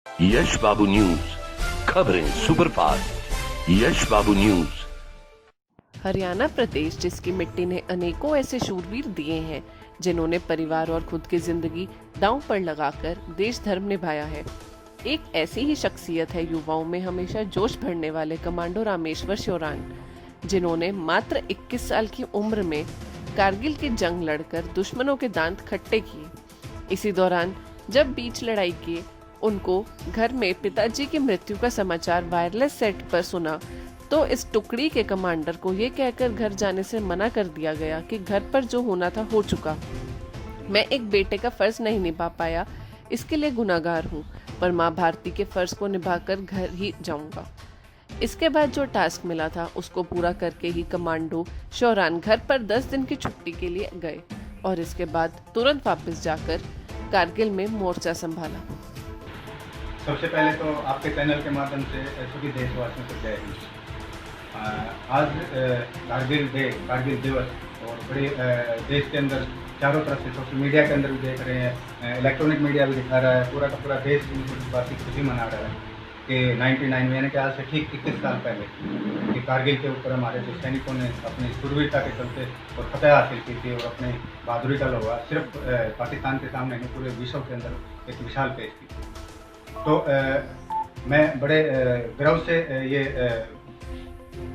यश बाबू news, खबरें superfast. यश बाबू news. Haryana प्रदेश जिसकी मिट्टी ने अनेकों ऐसे शूरवीर दिए हैं जिन्होंने परिवार और खुद की जिंदगी दांव पर लगाकर देश धर्म निभाया है। एक ऐसी ही शख्सियत है युवाओं में हमेशा जोश भरने वाले कमांडो रामेश्वर शोरान, जिन्होंने मात्र 21 साल की उम्र में कारगिल की जंग लड़कर दुश्मनों के दांत खट्टे किए। इसी दौरान जब बीच लड़ाई के उनको घर में पिताजी की मृत्यु का समाचार वायरलेस सेट पर सुना तो इस टुकड़ी के कमांडर को ये कहकर घर जाने से मना कर दिया गया कि घर पर जो होना था हो चुका। मैं एक बेटे का फर्ज नहीं निभा पाया, इसके लिए गुनाहगार हूँ, पर माँ भारती के फर्ज को निभाकर घर ही जाऊंगा। इसके बाद जो टास्क मिला था उसको पूरा करके ही कमांडो शोरान घर पर 10 दिन की छुट्टी के लिए गए और इसके बाद तुरंत वापस जाकर कारगिल में मोर्चा संभाला। सबसे पहले तो आपके चैनल के माध्यम से सभी देशवासियों को जय हिंद। आज कारगिल दिवस और बड़े देश के अंदर चारों तरफ से सोशल मीडिया के अंदर भी देख रहे हैं, इलेक्ट्रॉनिक मीडिया भी दिखा रहा है, पूरा का पूरा देश इस बात की खुशी मना रहा है कि 99 यानी कि आज से ठीक 21 साल पहले कि कारगिल के ऊपर हमारे जो सैनिकों ने अपनी शूरवीरता के चलते और फतेह हासिल की थी और अपनी बहादुरी का लोहा सिर्फ पाकिस्तान के सामने नहीं पूरे विश्व के अंदर एक मिसाल पेश की थी। तो मैं बड़े गर्व से ये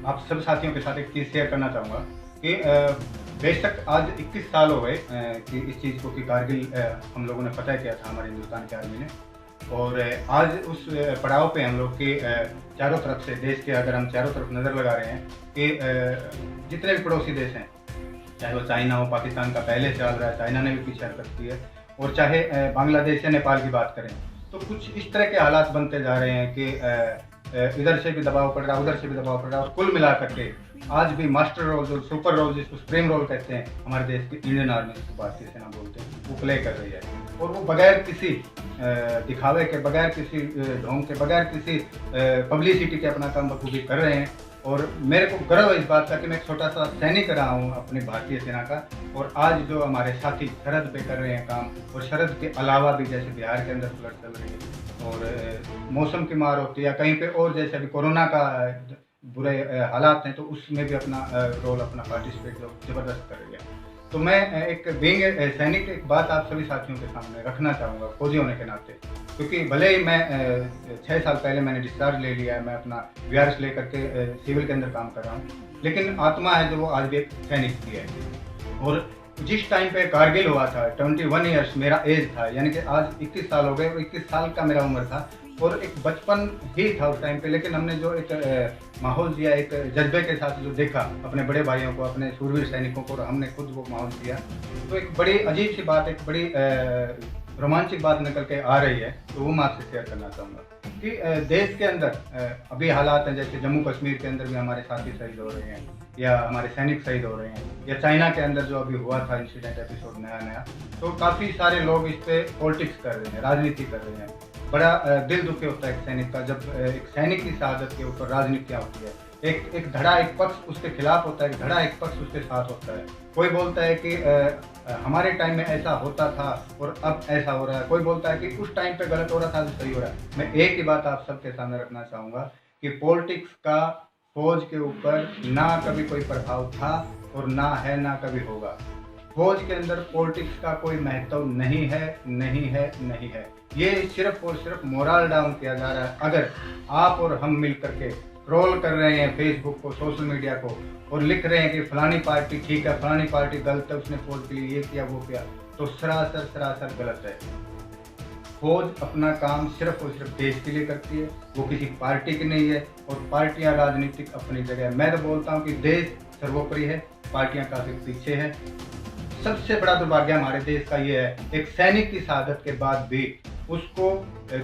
आप सब साथियों के साथ एक चीज़ शेयर करना चाहूँगा कि बेशक आज 21 साल हो गए कि इस चीज़ को कि कारगिल हम लोगों ने फतेह किया था हमारे हिंदुस्तान की आर्मी ने, और आज उस पड़ाव पे हम लोग के चारों तरफ से देश के अगर हम चारों तरफ नज़र लगा रहे हैं कि जितने भी पड़ोसी देश हैं, चाहे वो चाइना हो, पाकिस्तान का पहले चल रहा है, चाइना ने भी पीछे हरकत की है, और चाहे बांग्लादेश या नेपाल की बात करें तो कुछ इस तरह के हालात बनते जा रहे हैं कि इधर से भी दबाव पड़ रहा है, उधर से भी दबाव पड़ रहा है, और कुल मिला करके आज भी मास्टर रोल जो सुपर रोल जिसको सुप्रीम रोल कहते हैं हमारे देश की इंडियन आर्मी जिसको भारतीय सेना बोलते हैं वो प्ले कर रही है, और वो बगैर किसी दिखावे के, बगैर किसी ढोंग के, बगैर किसी पब्लिसिटी के अपना काम बखूबी कर रहे हैं। और मेरे को गर्व है इस बात का कि मैं एक छोटा सा सैनिक रहा हूँ अपनी भारतीय सेना का, और आज जो हमारे साथी सरहद पे कर रहे हैं काम, और सरहद के अलावा भी जैसे बिहार के अंदर फ्लड चल रही है और मौसम की मार होती है, या कहीं पे और जैसे अभी कोरोना का बुरे हालात हैं तो उसमें भी अपना रोल अपना पार्टिसिपेट ज़बरदस्त कर रही है। तो मैं एक बीइंग सैनिक एक बात आप सभी साथियों के सामने रखना चाहूँगा फौजी होने के नाते, क्योंकि भले ही मैं 6 साल पहले मैंने डिस्चार्ज ले लिया है, मैं अपना वीआरएस ले करके सिविल के अंदर काम कर रहा हूँ, लेकिन आत्मा है जो वो आज भी एक सैनिक की है। और जिस टाइम पे कारगिल हुआ था 21 ईयर्स मेरा एज था, यानी कि आज 21 साल हो गए, 21 साल का मेरा उम्र था और एक बचपन ही था उस टाइम पे, लेकिन हमने जो एक माहौल दिया, एक जज्बे के साथ जो देखा अपने बड़े भाइयों को, अपने शूरवीर सैनिकों को, और हमने खुद वो माहौल दिया, तो एक बड़ी अजीब सी बात, एक बड़ी रोमांचक बात निकल के आ रही है, तो वो मैं आपसे शेयर करना चाहूँगा कि देश के अंदर अभी हालात हैं जैसे जम्मू कश्मीर के अंदर भी हमारे साथी शहीद हो रहे हैं, या हमारे सैनिक शहीद हो रहे हैं, या चाइना के अंदर जो अभी हुआ था इंसिडेंट एपिसोड नया, तो काफ़ी सारे लोग इस पे पॉलिटिक्स कर रहे हैं, राजनीति कर रहे हैं। बड़ा दिल दुखी होता है एक सैनिक का जब एक सैनिक की शहादत के ऊपर राजनीतियाँ होती है। एक धड़ा एक पक्ष उसके खिलाफ होता है, एक धड़ा एक पक्ष उसके साथ होता है। कोई बोलता है कि हमारे टाइम में ऐसा होता था और अब ऐसा हो रहा है, कोई बोलता है कि उस टाइम पे गलत हो रहा था तो सही हो रहा है। मैं एक ही बात आप सबके सामने रखना चाहूँगा कि पॉलिटिक्स का फौज के ऊपर ना कभी कोई प्रभाव था और ना है, ना कभी होगा। फौज के अंदर पॉलिटिक्स का कोई महत्व नहीं है, नहीं है, नहीं है। ये सिर्फ और सिर्फ मोरल डाउन किया जा रहा है। अगर आप और हम मिल करके ट्रोल कर रहे हैं फेसबुक को, सोशल मीडिया को, और लिख रहे हैं कि फलानी पार्टी ठीक है, फलानी पार्टी गलत है, उसने फौज के लिए ये किया वो किया, तो सरासर गलत है। फौज अपना काम सिर्फ और सिर्फ देश के लिए करती है, वो किसी पार्टी की नहीं है, और पार्टियां राजनीतिक अपनी जगह है। मैं तो बोलता हूँ कि देश सर्वोपरि है, पार्टियां काफी पीछे हैं। सबसे बड़ा दुर्भाग्य हमारे देश का ये है, एक सैनिक की शहादत के बाद भी उसको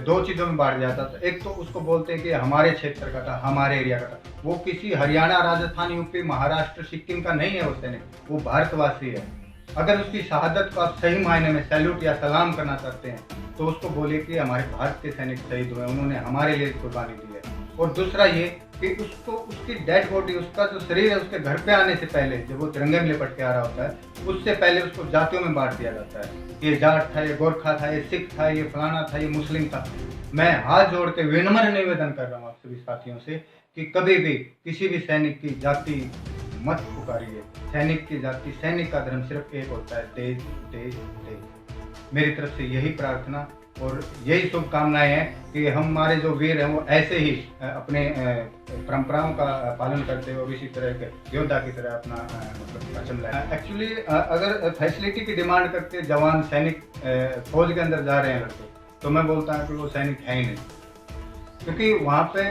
दो चीज़ों में बांट जाता था। एक तो उसको बोलते हैं कि हमारे क्षेत्र का था, हमारे एरिया का था, वो किसी हरियाणा, राजस्थान, यूपी, महाराष्ट्र, सिक्किम का नहीं है वो सैनिक, वो भारतवासी है। अगर उसकी शहादत को आप सही मायने में सैल्यूट या सलाम करना चाहते हैं तो उसको बोलिए कि हमारे भारत के सैनिक शहीद हुए, उन्होंने हमारे लिए कुर्बानी दी है। और दूसरा ये कि उसको उसकी डेड बॉडी, उसका जो शरीर है, उसके घर पे आने से पहले, जब वो तिरंगे में लिपट के आ रहा होता है, उससे पहले उसको जातियों में बांट दिया जाता है। ये जाट था, ये गोरखा था, ये सिख था, ये फलाना था, ये मुस्लिम था। मैं हाथ जोड़ के विनम्र निवेदन कर रहा हूँ आप सभी साथियों से कि कभी भी किसी भी सैनिक की जाति मत पुकारिए। सैनिक की जाति, सैनिक का धर्म सिर्फ एक होता है, देश देश देश। मेरी तरफ से यही प्रार्थना और यही शुभकामनाएं हैं कि हमारे जो वीर हैं वो ऐसे ही अपने परंपराओं का पालन करते हैं और इसी तरह के योद्धा की तरह अपना मतलब परचम लाए। एक्चुअली अगर फैसिलिटी की डिमांड करके जवान सैनिक फौज के अंदर जा रहे हैं लड़के, तो मैं बोलता हूँ कि वो सैनिक है ही नहीं, क्योंकि वहाँ पे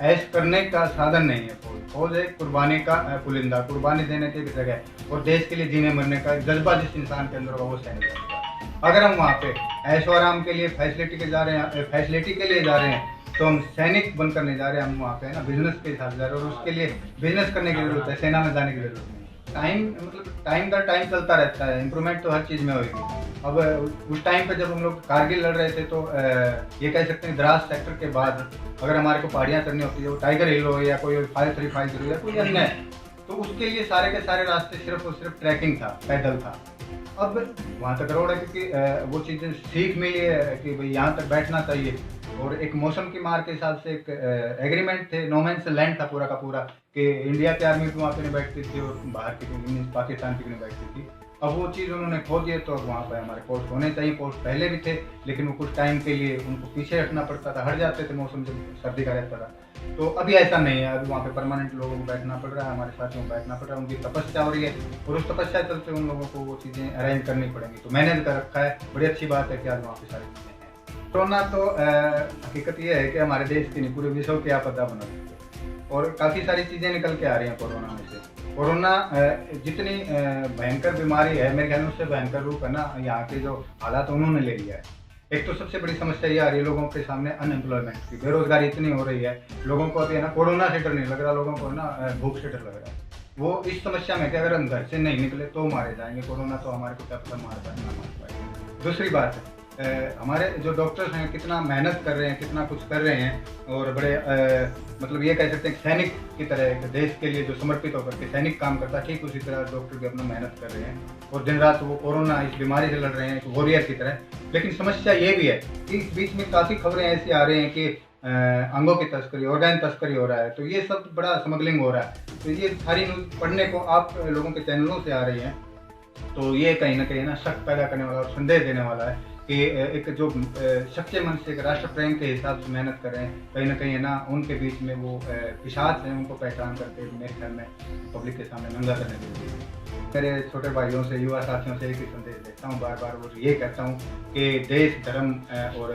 ऐश करने का साधन नहीं है। फौज एक कुर्बानी का पुलिंदा, कुर्बानी देने की एक जगह है और देश के लिए जीने मरने का जज्बा जिस इंसान के अंदर होगा वो सैनिक है। अगर हम वहाँ पे ऐशो आराम के लिए फैसिलिटी के जा रहे हैं, फैसिलिटी के लिए जा रहे हैं, तो हम सैनिक बनकर नहीं जा रहे हैं, हम वहाँ पे है ना बिजनेस के हिसाब से जा रहे हैं और उसके लिए बिजनेस करने की जरूरत है, सेना में जाने की जरूरत नहीं। टाइम मतलब टाइम का टाइम चलता रहता है, इम्प्रूवमेंट तो हर चीज़ में होगी। अब उस टाइम पे जब हम लोग कारगिल लड़ रहे थे तो ये कह सकते हैं द्रास सेक्टर के बाद अगर हमारे को पहाड़ियाँ चढ़नी होती है, वो टाइगर हिल हो या कोई 5350 हो या कोई अन्य, तो उसके लिए सारे के सारे रास्ते सिर्फ और सिर्फ ट्रैकिंग था, पैदल था। अब वहाँ तक रोड है क्योंकि वो चीज़ें सीख मिली है कि भाई यहाँ तक बैठना चाहिए और एक मौसम की मार के हिसाब से एक एग्रीमेंट थे, नो मैंस लैंड था पूरा का पूरा कि इंडिया की आर्मी भी वहाँ पे नहीं बैठती थी और बाहर की पाकिस्तान की भी नहीं बैठती थी। अब वो चीज़ उन्होंने खो दिए तो अब वहाँ पर हमारे पोस्ट होने चाहिए। पोस्ट पहले भी थे लेकिन वो कुछ टाइम के लिए उनको पीछे हटना पड़ता था, हट जाते थे मौसम जब सर्दी का रहता था। तो अभी ऐसा नहीं है, अभी वहाँ पे परमानेंट लोगों को बैठना पड़ रहा है, हमारे साथियों को बैठना पड़ रहा है, उनकी तपस्या हो रही है और उस तपस्या चलते उन लोगों को वो चीज़ें अरेंज करनी पड़ेंगी। तो मैंने कर रखा है, बड़ी अच्छी बात है कि आज वहाँ पे सारी चीज़ें हैं। कोरोना तो हकीकत ये है कि हमारे देश की नहीं पूरे विश्व की आपदा बना रही है और काफ़ी सारी चीज़ें निकल के आ रही हैं कोरोना में से। कोरोना जितनी भयंकर बीमारी है, मेरे ख्याल में उससे भयंकर रूप है ना यहाँ के जो हालात उन्होंने ले लिया है। एक तो सबसे बड़ी समस्या ये आ रही है लोगों के सामने अनएम्प्लॉयमेंट की, बेरोजगारी इतनी हो रही है। लोगों को अभी है ना कोरोना से डर नहीं लग रहा, लोगों को है ना भूख से डर लग रहा है। वो इस समस्या में कि अगर हम घर से नहीं निकले तो मारे जाएंगे, कोरोना तो हमारे को क्या पता मार पाए ना मार पाए। दूसरी बात हमारे जो डॉक्टर्स हैं कितना मेहनत कर रहे हैं, कितना कुछ कर रहे हैं और बड़े मतलब ये कह सकते हैं सैनिक की तरह देश के लिए जो समर्पित होकर के सैनिक काम करता है, ठीक उसी तरह डॉक्टर भी अपना मेहनत कर रहे हैं और दिन रात वो कोरोना इस बीमारी से लड़ रहे हैं एक वॉरियर की तरह। लेकिन समस्या ये भी है कि इस बीच में काफ़ी खबरें ऐसी आ रही हैं कि अंगों की तस्करी, ऑर्गन तस्करी हो रहा है, तो ये सब बड़ा स्मगलिंग हो रहा है। तो ये सारी न्यूज़ पढ़ने को आप लोगों के चैनलों से आ रही हैं, तो ये कहीं ना शक पैदा करने वाला और संदेह देने वाला है कि एक जो सच्चे मन से एक राष्ट्र प्रेम के हिसाब से मेहनत कर रहे हैं, कहीं ना कहीं है ना उनके बीच में वो पिशाच हैं, उनको पहचान करके मेरे ख्याल में पब्लिक के सामने नंगा करने के लिए मेरे छोटे भाइयों से, युवा साथियों से एक ही संदेश देता हूँ बार बार और ये कहता हूँ कि देश धर्म और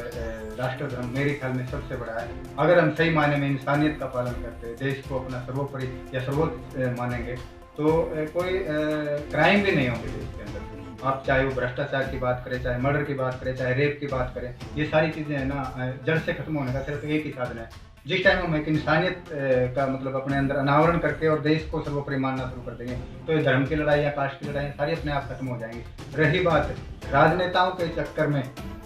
राष्ट्र धर्म मेरे ख्याल में सबसे बड़ा है। अगर हम सही मायने में इंसानियत का पालन करते हैं, देश को अपना सर्वोपरि या सर्वोच्च मानेंगे तो कोई क्राइम भी नहीं होंगे देश के अंदर। आप चाहे वो भ्रष्टाचार की बात करें, चाहे मर्डर की बात करें, चाहे रेप की बात करें, ये सारी चीज़ें है ना जड़ से खत्म होने का सिर्फ एक ही साधन है। जिस टाइम हम एक इंसानियत का मतलब अपने अंदर अनावरण करके और देश को सर्वोपरि मानना शुरू कर देंगे तो ये धर्म की लड़ाई या कास्ट की लड़ाई सारी अपने आप खत्म हो जाएंगी। रही बात राजनेताओं के चक्कर में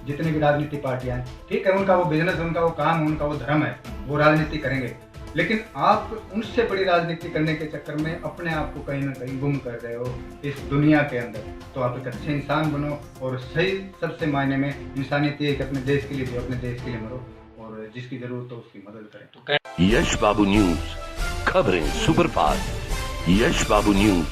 जितनी भी राजनीति पार्टियां हैं, ठीक है उनका वो बिजनेस, उनका वो काम, उनका वो धर्म है, वो राजनीति करेंगे, लेकिन आप उनसे बड़ी राजनीति करने के चक्कर में अपने आप को कहीं ना कहीं गुम कर रहे हो इस दुनिया के अंदर। तो आप एक अच्छे इंसान बनो और सही सबसे मायने में इंसानियत ये कि अपने देश के लिए भी अपने देश के लिए मरो और जिसकी जरूरत हो उसकी मदद करें। यश बाबू न्यूज, खबरें सुपरफास्ट। यश बाबू न्यूज।